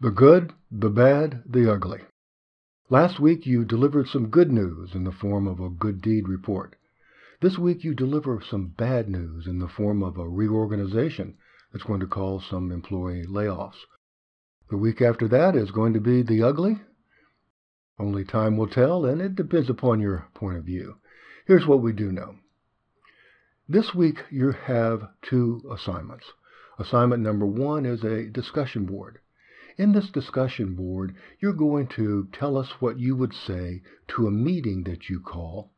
The good, the bad, the ugly. Last week you delivered some good news in the form of a good deed report. This week you deliver some bad news in the form of a reorganization that's going to cause some employee layoffs. The week after that is going to be the ugly. Only time will tell, and it depends upon your point of view. Here's what we do know. This week you have two assignments. Assignment number one is a discussion board. In this discussion board, you're going to tell us what you would say to a meeting that you call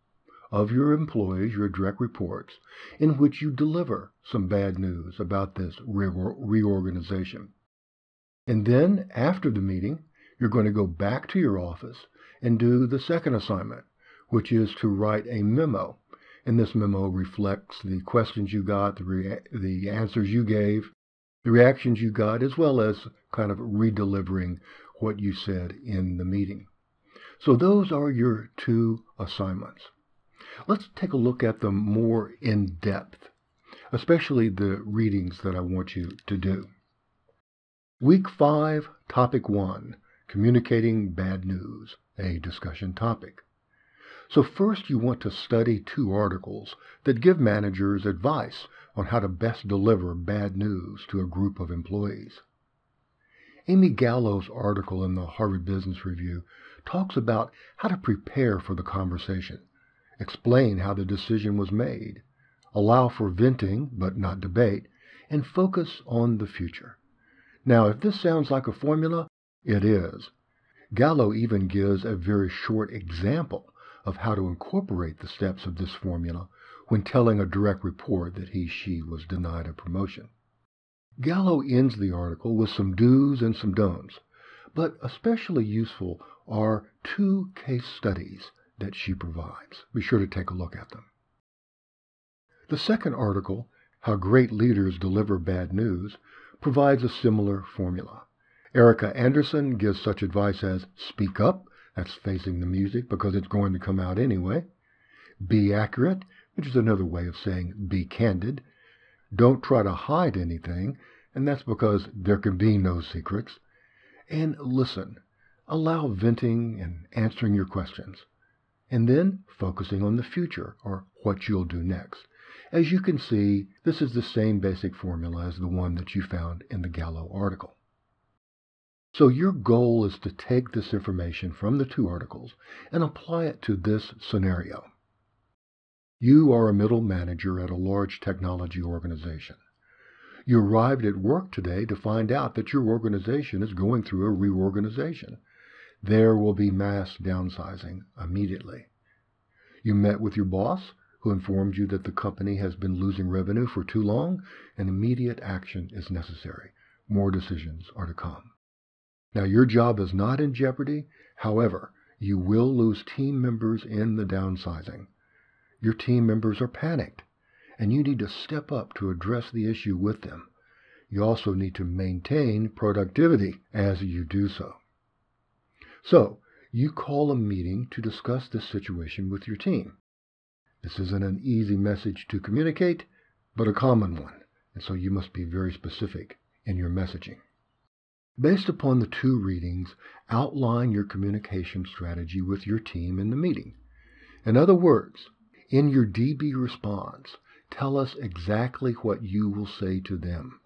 of your employees, your direct reports, in which you deliver some bad news about this reorganization. And then, after the meeting, you're going to go back to your office and do the second assignment, which is to write a memo. And this memo reflects the questions you got, the answers you gave, the reactions you got, as well as kind of redelivering what you said in the meeting. So those are your two assignments. Let's take a look at them more in depth, especially the readings that I want you to do. Week 5, Topic 1, Communicating Bad News, a discussion topic. So first you want to study two articles that give managers advice on how to best deliver bad news to a group of employees. Amy Gallo's article in the Harvard Business Review talks about how to prepare for the conversation, explain how the decision was made, allow for venting but not debate, and focus on the future. Now, if this sounds like a formula, it is. Gallo even gives a very short example of how to incorporate the steps of this formula when telling a direct report that she was denied a promotion. Gallo ends the article with some do's and some don'ts, but especially useful are two case studies that she provides. Be sure to take a look at them. The second article, How Great Leaders Deliver Bad News, provides a similar formula. Erica Anderson gives such advice as speak up, that's facing the music because it's going to come out anyway. Be accurate, which is another way of saying be candid. Don't try to hide anything, and that's because there can be no secrets. And listen, allow venting and answering your questions. And then focusing on the future, or what you'll do next. As you can see, this is the same basic formula as the one that you found in the Gallo article. So your goal is to take this information from the two articles and apply it to this scenario. You are a middle manager at a large technology organization. You arrived at work today to find out that your organization is going through a reorganization. There will be mass downsizing immediately. You met with your boss, who informed you that the company has been losing revenue for too long and immediate action is necessary. More decisions are to come. Now, your job is not in jeopardy. However, you will lose team members in the downsizing. Your team members are panicked, and you need to step up to address the issue with them. You also need to maintain productivity as you do so. So, you call a meeting to discuss this situation with your team. This isn't an easy message to communicate, but a common one, and so you must be very specific in your messaging. Based upon the two readings, outline your communication strategy with your team in the meeting. In other words, in your DB response, tell us exactly what you will say to them.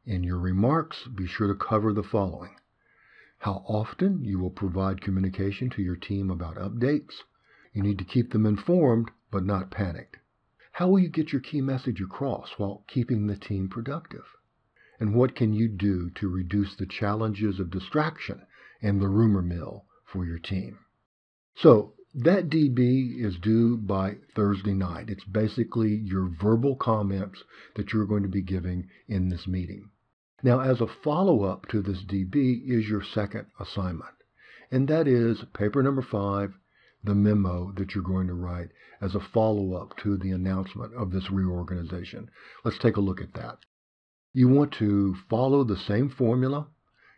In your remarks, be sure to cover the following: how often you will provide communication to your team about updates. You need to keep them informed, but not panicked. How will you get your key message across while keeping the team productive? And what can you do to reduce the challenges of distraction and the rumor mill for your team? So that DB is due by Thursday night. It's basically your verbal comments that you're going to be giving in this meeting. Now, as a follow-up to this DB is your second assignment, and that is paper number 5, the memo that you're going to write as a follow-up to the announcement of this reorganization. Let's take a look at that. You want to follow the same formula.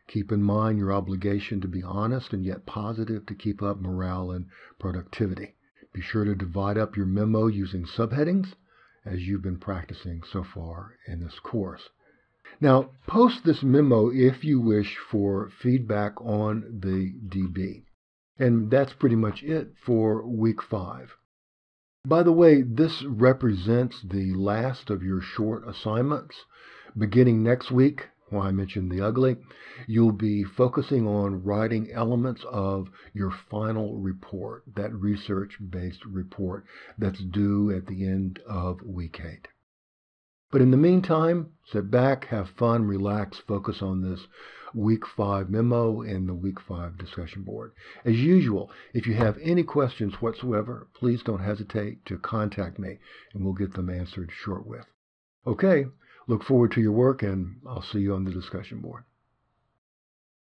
Keep in mind your obligation to be honest and yet positive to keep up morale and productivity. Be sure to divide up your memo using subheadings, as you've been practicing so far in this course. Now, post this memo if you wish for feedback on the DB. And that's pretty much it for week 5. By the way, this represents the last of your short assignments. Beginning next week, when I mentioned the ugly, you'll be focusing on writing elements of your final report, that research-based report that's due at the end of week 8. But in the meantime, sit back, have fun, relax, focus on this week 5 memo and the week 5 discussion board. As usual, if you have any questions whatsoever, please don't hesitate to contact me and we'll get them answered shortwith. Okay, look forward to your work and I'll see you on the discussion board.